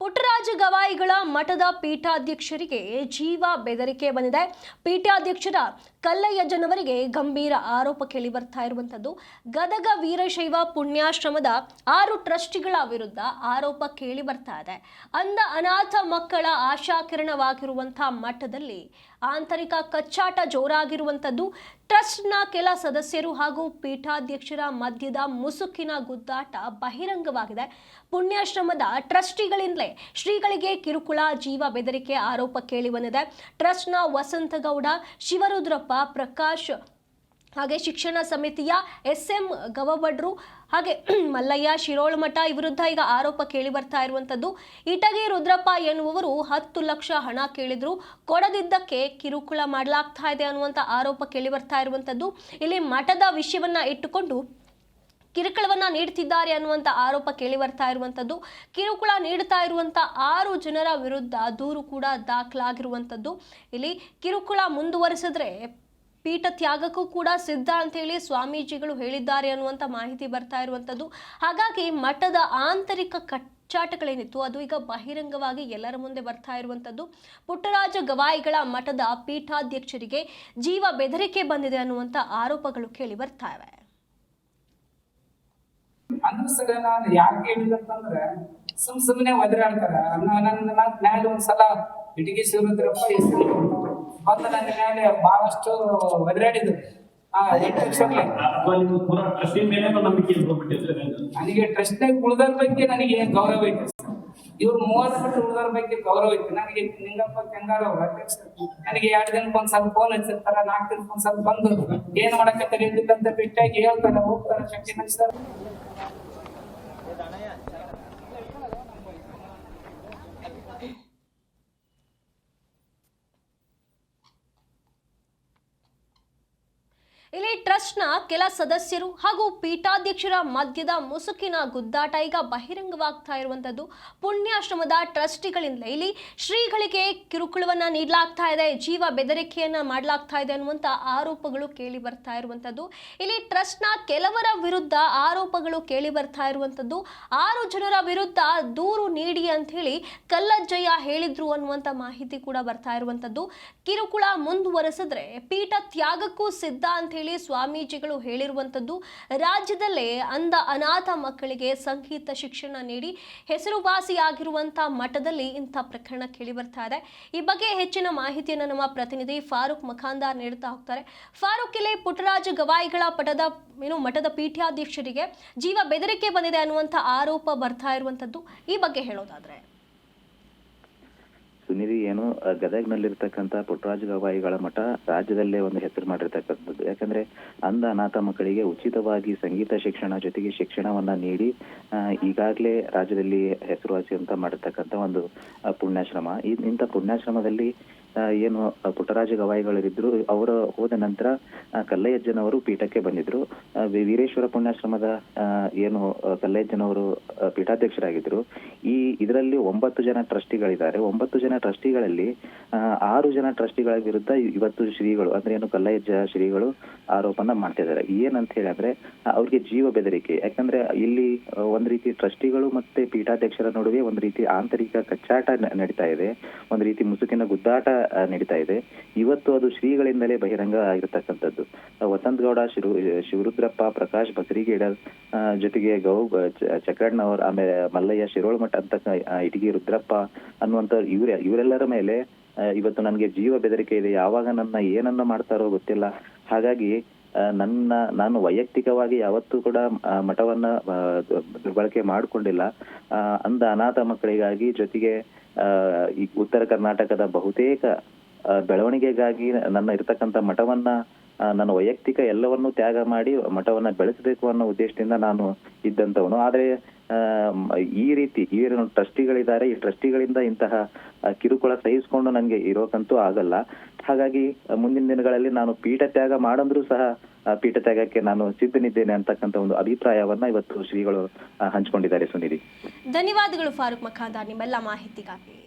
ಪುಟ್ಟರಾಜ ಗವಾಯಿಗಳ ಮಠದ ಪೀಠಾಧ್ಯಕ್ಷರಿಗೆ ಜೀವ ಬೆದರಿಕೆ ಬಂದಿದೆ. ಪೀಠಾಧ್ಯಕ್ಷರ ಕಲ್ಲಯ್ಯಜ್ಜನವರಿಗೆ ಗಂಭೀರ ಆರೋಪ ಕೇಳಿ ಬರ್ತಾ ಇರುವಂತದ್ದು. ಗದಗ ವೀರಶೈವ ಪುಣ್ಯಾಶ್ರಮದ 6 ಟ್ರಸ್ಟಿಗಳ ವಿರುದ್ಧ ಆರೋಪ ಕೇಳಿ ಬರ್ತಾ ಇದೆ. ಅಂಧ ಅನಾಥ ಮಕ್ಕಳ ಆಶಾಕಿರಣವಾಗಿರುವಂತಹ ಮಠದಲ್ಲಿ ಆಂತರಿಕ ಕಚ್ಚಾಟ ಜೋರಾಗಿರುವಂತದ್ದು. ಟ್ರಸ್ಟ್ನ ಕೆಲ ಸದಸ್ಯರು ಹಾಗೂ ಪೀಠಾಧ್ಯಕ್ಷರ ಮಧ್ಯದ ಮುಸುಕಿನ ಗುದ್ದಾಟ ಬಹಿರಂಗವಾಗಿದೆ. ಪುಣ್ಯಾಶ್ರಮದ ಟ್ರಸ್ಟಿಗಳಿಂದಲೇ ಶ್ರೀಗಳಿಗೆ ಕಿರುಕುಳ, ಜೀವ ಬೆದರಿಕೆ ಆರೋಪ ಕೇಳಿ ಬಂದಿದೆ. ಟ್ರಸ್ಟ್ನ ವಸಂತಗೌಡ, ಶಿವರುದ್ರಪ್ಪ, ಪ್ರಕಾಶ್ ಹಾಗೆ ಶಿಕ್ಷಣ ಸಮಿತಿಯ SM ಗವಬಡ್ರು ಹಾಗೆ ಮಲ್ಲಯ್ಯ ಶಿರೋಳಮಠ ವಿರುದ್ಧ ಈಗ ಆರೋಪ ಕೇಳಿ ಬರ್ತಾ ಇರುವಂತದ್ದು. ಇಟಗಿ ರುದ್ರಪ್ಪ ಎನ್ನುವರು 10 ಲಕ್ಷ ಹಣ ಕೇಳಿದ್ರು, ಕೊಡದಿದ್ದಕ್ಕೆ ಕಿರುಕುಳ ಮಾಡಲಾಗ್ತಾ ಇದೆ ಅನ್ನುವಂಥ ಆರೋಪ ಕೇಳಿ ಬರ್ತಾ ಇರುವಂತದ್ದು. ಇಲ್ಲಿ ಮಠದ ವಿಷಯವನ್ನ ಇಟ್ಟುಕೊಂಡು ಕಿರುಕುಳವನ್ನ ನೀಡುತ್ತಿದ್ದಾರೆ ಅನ್ನುವಂಥ ಆರೋಪ ಕೇಳಿ ಬರ್ತಾ ಇರುವಂತದ್ದು. ಕಿರುಕುಳ ನೀಡುತ್ತಾ ಇರುವಂತ 6 ಜನರ ವಿರುದ್ಧ ದೂರು ಕೂಡ ದಾಖಲಾಗಿರುವಂತದ್ದು. ಇಲ್ಲಿ ಕಿರುಕುಳ ಮುಂದುವರಿಸಿದ್ರೆ ಪೀಠ ತ್ಯಾಗಕ್ಕೂ ಕೂಡ ಸಿದ್ಧ ಅಂತ ಹೇಳಿ ಸ್ವಾಮೀಜಿಗಳು ಹೇಳಿದ್ದಾರೆ ಅನ್ನುವಂಥ ಮಾಹಿತಿ ಬರ್ತಾ ಇರುವಂತದ್ದು. ಹಾಗಾಗಿ ಮಠದ ಆಂತರಿಕ ಕಚ್ಚಾಟಗಳೇನಿತ್ತು ಅದು ಈಗ ಬಹಿರಂಗವಾಗಿ ಎಲ್ಲರ ಮುಂದೆ ಬರ್ತಾ ಇರುವಂತದ್ದು. ಪುಟ್ಟರಾಜ ಗವಾಯಿಗಳ ಮಠದ ಪೀಠಾಧ್ಯಕ್ಷರಿಗೆ ಜೀವ ಬೆದರಿಕೆ ಬಂದಿದೆ ಅನ್ನುವಂಥ ಆರೋಪಗಳು ಕೇಳಿ ಬರ್ತಾ ಇವೆ. ಅಂದ್ರೆ ನಾನು ಯಾಕೆ ಹೇಳಿದಂತಂದ್ರೆ ಸುಮ್ಮನೆ ಒದರಾಡ್ತಾರ. ನನ್ನ ಮ್ಯಾಲೆ ಒಂದ್ಸಲ ಇಟಗಿ ಶಿವರುದ್ರಪ್ಪ ಬಂದು ನನ್ನ ಮೇಲೆ ಬಹಳಷ್ಟು ಒದರಾಡಿದ್ರು. ನನಗೆ ಟ್ರಸ್ಟ್ನಾಗ ಉಳಿದರ ಬಗ್ಗೆ ನನಗೆ ಗೌರವ ಐತೆ. ಇವ್ರು 30 ಬಿಟ್ಟು ಉಳಿದರ ಬಗ್ಗೆ ಗೌರವ ಐತಿ. ನನಗೆ ನಿಂಗಪ್ಪ ಕೆಂಗಾರ ಅವ್ರ ಅಧ್ಯಕ್ಷ ನನಗೆ 2 ದಿನಕ್ಕೆ ಒಂದ್ಸಲ ಫೋನ್ ಹಚ್ಚಿರ್ತಾರ, 4 ದಿನಕ್ಕೆ ಒಂದ್ಸಲ ಬಂದು ಏನ್ ಮಾಡಕ್ಕೆ ತೆಗೆದಿದ್ದಂತ ಬಿಟ್ಟಾಗಿ ಹೇಳ್ತಾರ, ಹೋಗ್ತಾರ. ಶಕ್ತಿ ನಡೆಸ್ತಾರ. ಇಲ್ಲಿ ಟ್ರಸ್ಟ್ನ ಕೆಲ ಸದಸ್ಯರು ಹಾಗೂ ಪೀಠಾಧ್ಯಕ್ಷರ ಮಧ್ಯದ ಮುಸುಕಿನ ಗುದ್ದಾಟ ಈಗ ಬಹಿರಂಗವಾಗ್ತಾ ಇರುವಂತದ್ದು. ಪುಣ್ಯಾಶ್ರಮದ ಟ್ರಸ್ಟಿಗಳಿಂದ ಇಲ್ಲಿ ಶ್ರೀಗಳಿಗೆ ಕಿರುಕುಳವನ್ನ ನೀಡಲಾಗ್ತಾ ಇದೆ, ಜೀವ ಬೆದರಿಕೆಯನ್ನ ಮಾಡಲಾಗ್ತಾ ಇದೆ ಅನ್ನುವಂಥ ಆರೋಪಗಳು ಕೇಳಿ ಬರ್ತಾ ಇರುವಂತದ್ದು. ಇಲ್ಲಿ ಟ್ರಸ್ಟ್ನ ಕೆಲವರ ವಿರುದ್ಧ ಆರೋಪಗಳು ಕೇಳಿ ಬರ್ತಾ ಇರುವಂತದ್ದು. 6 ಜನರ ವಿರುದ್ಧ ದೂರು ನೀಡಿ ಅಂತ ಹೇಳಿ ಕಲ್ಲಜ್ಜಯ್ಯ ಹೇಳಿದ್ರು ಅನ್ನುವಂಥ ಮಾಹಿತಿ ಕೂಡ ಬರ್ತಾ ಇರುವಂತದ್ದು. ಕಿರುಕುಳ ಮುಂದುವರೆಸಿದ್ರೆ ಪೀಠ ತ್ಯಾಗಕ್ಕೂ ಸಿದ್ಧ ಅಂತ ಹೇಳಿ ಸ್ವಾಮೀಜಿಗಳು ಹೇಳಿರುವಂತದ್ದು. ರಾಜ್ಯದಲ್ಲೇ ಅಂಧ ಅನಾಥ ಮಕ್ಕಳಿಗೆ ಸಂಗೀತ ಶಿಕ್ಷಣ ನೀಡಿ ಹೆಸರುವಾಸಿಯಾಗಿರುವಂತಹ ಮಠದಲ್ಲಿ ಇಂಥ ಪ್ರಕರಣ ಕೇಳಿ ಬರ್ತಾ ಇದೆ. ಈ ಬಗ್ಗೆ ಹೆಚ್ಚಿನ ಮಾಹಿತಿಯನ್ನು ನಮ್ಮ ಪ್ರತಿನಿಧಿ ಫಾರೂಕ್ ಮಖಾಂದಾರ್ ನೀಡುತ್ತಾ ಹೋಗ್ತಾರೆ. ಫಾರೂಕ್, ಇಲ್ಲಿ ಪುಟ್ಟರಾಜ ಗವಾಯಿಗಳ ಮಠದ ಪೀಠಾಧ್ಯಕ್ಷರಿಗೆ ಜೀವ ಬೆದರಿಕೆ ಬಂದಿದೆ ಅನ್ನುವಂಥ ಆರೋಪ ಬರ್ತಾ ಇರುವಂತದ್ದು, ಈ ಬಗ್ಗೆ ಹೇಳೋದಾದ್ರೆ ಸುನಿಧಿ ಏನು ಗದಗ್ನಲ್ಲಿರ್ತಕ್ಕಂಥ ಪುಟ್ಟರಾಜ ಗವಾಯಿಗಳ ಮಠ ರಾಜ್ಯದಲ್ಲೇ ಒಂದು ಹೆಸರು ಮಾಡಿರ್ತಕ್ಕಂಥದ್ದು. ಯಾಕಂದ್ರೆ ಅಂಧ ಅನಾಥ ಮಕ್ಕಳಿಗೆ ಉಚಿತವಾಗಿ ಸಂಗೀತ ಶಿಕ್ಷಣ ಜೊತೆಗೆ ಶಿಕ್ಷಣವನ್ನ ನೀಡಿ ಈಗಾಗಲೇ ರಾಜ್ಯದಲ್ಲಿ ಹೆಸರುವಾಸಿ ಅಂತ ಮಾಡಿರ್ತಕ್ಕಂಥ ಒಂದು ಪುಣ್ಯಾಶ್ರಮ. ಇಂಥ ಪುಣ್ಯಾಶ್ರಮದಲ್ಲಿ ಏನು ಪುಟ್ಟರಾಜ ಗವಾಯಿಗಳಿದ್ರು, ಅವರು ಹೋದ ನಂತರ ಕಲ್ಲಯ್ಯಜ್ಜನವರು ಪೀಠಕ್ಕೆ ಬಂದಿದ್ರು. ವೀರೇಶ್ವರ ಪುಣ್ಯಾಶ್ರಮದ ಏನು ಕಲ್ಲಯ್ಯಜ್ಜನವರು ಪೀಠಾಧ್ಯಕ್ಷರಾಗಿದ್ರು. ಇದರಲ್ಲಿ 9 ಜನ ಟ್ರಸ್ಟಿಗಳಿದ್ದಾರೆ. 9 ಜನ ಟ್ರಸ್ಟಿಗಳಲ್ಲಿ 6 ಜನ ಟ್ರಸ್ಟಿಗಳ ವಿರುದ್ಧ ಇವತ್ತು ಶ್ರೀಗಳು ಅಂದ್ರೆ ಏನು ಕಲ್ಲಯ್ಯಜ್ಜ ಶ್ರೀಗಳು ಆರೋಪನ ಮಾಡ್ತಿದ್ದಾರೆ. ಏನಂತ ಹೇಳಿದ್ರೆ ಅವ್ರಿಗೆ ಜೀವ ಬೆದರಿಕೆ. ಯಾಕಂದ್ರೆ ಇಲ್ಲಿ ಒಂದ್ ರೀತಿ ಟ್ರಸ್ಟಿಗಳು ಮತ್ತೆ ಪೀಠಾಧ್ಯಕ್ಷರ ನಡುವೆ ಒಂದ್ ರೀತಿ ಆಂತರಿಕ ಕಚ್ಚಾಟ ನಡೀತಾ ಇದೆ, ಒಂದ್ ರೀತಿ ಮುಸುಕಿನ ಗುದ್ದಾಟ ನಡೀತಾ ಇದೆ. ಇವತ್ತು ಅದು ಶ್ರೀಗಳಿಂದಲೇ ಬಹಿರಂಗ ಆಗಿರ್ತಕ್ಕಂಥದ್ದು. ವಸಂತಗೌಡ, ಶಿವರುದ್ರಪ್ಪ, ಪ್ರಕಾಶ್ ಬಸರಿಗೇಡರ್ ಜೊತೆಗೆ ಚಕ್ರಣ್ಣವ್ರ, ಆಮೇಲೆ ಮಲ್ಲಯ್ಯ ಶಿರೋಳಮಠ ಅಂತ ಇಟಗಿ ರುದ್ರಪ್ಪ ಅನ್ನುವಂಥವ್ರು ಇವರೆಲ್ಲರ ಮೇಲೆ ಇವತ್ತು ನನಗೆ ಜೀವ ಬೆದರಿಕೆ ಇದೆ. ಯಾವಾಗ ನನ್ನ ಏನನ್ನ ಮಾಡ್ತಾರೋ ಗೊತ್ತಿಲ್ಲ. ಹಾಗಾಗಿ ನಾನು ವೈಯಕ್ತಿಕವಾಗಿ ಯಾವತ್ತೂ ಕೂಡ ಮಠವನ್ನ ದುರ್ಬಳಕೆ ಮಾಡಿಕೊಂಡಿಲ್ಲ. ಅಂಧ ಅನಾಥ ಮಕ್ಕಳಿಗಾಗಿ ಜೊತೆಗೆ ಈ ಉತ್ತರ ಕರ್ನಾಟಕದ ಬಹುತೇಕ ಬೆಳವಣಿಗೆಗಾಗಿ ನನ್ನ ಇರ್ತಕ್ಕಂಥ ಮಠವನ್ನ ನನ್ನ ವೈಯಕ್ತಿಕ ಎಲ್ಲವನ್ನೂ ತ್ಯಾಗ ಮಾಡಿ ಮಠವನ್ನ ಬೆಳೆಸಬೇಕು ಅನ್ನೋ ಉದ್ದೇಶದಿಂದ ನಾನು ಇದ್ದಂಥವನು. ಆದ್ರೆ ಈ ರೀತಿ ಏನು ಟ್ರಸ್ಟಿಗಳಿದ್ದಾರೆ, ಈ ಟ್ರಸ್ಟಿಗಳಿಂದ ಇಂತಹ ಕಿರುಕುಳ ಸಹಿಸಿಕೊಂಡು ನನಗೆ ಇರೋಕಂತೂ ಆಗಲ್ಲ. ಹಾಗಾಗಿ ಮುಂದಿನ ದಿನಗಳಲ್ಲಿ ನಾನು ಪೀಠ ತ್ಯಾಗ ಮಾಡಂದ್ರೂ ಸಹ ಪೀಠ ತ್ಯಾಗಕ್ಕೆ ನಾನು ಸಿದ್ಧನಿದ್ದೇನೆ ಅಂತಕ್ಕಂಥ ಒಂದು ಅಭಿಪ್ರಾಯವನ್ನ ಇವತ್ತು ಶ್ರೀಗಳು ಹಂಚಿಕೊಂಡಿದ್ದಾರೆ. ಸುನಿಧಿ, ಧನ್ಯವಾದಗಳು ಫಾರೂಕ್ ಮಖಾಂದಾರ್ ನಿಮ್ಮೆಲ್ಲ ಮಾಹಿತಿಗಾಗಿ.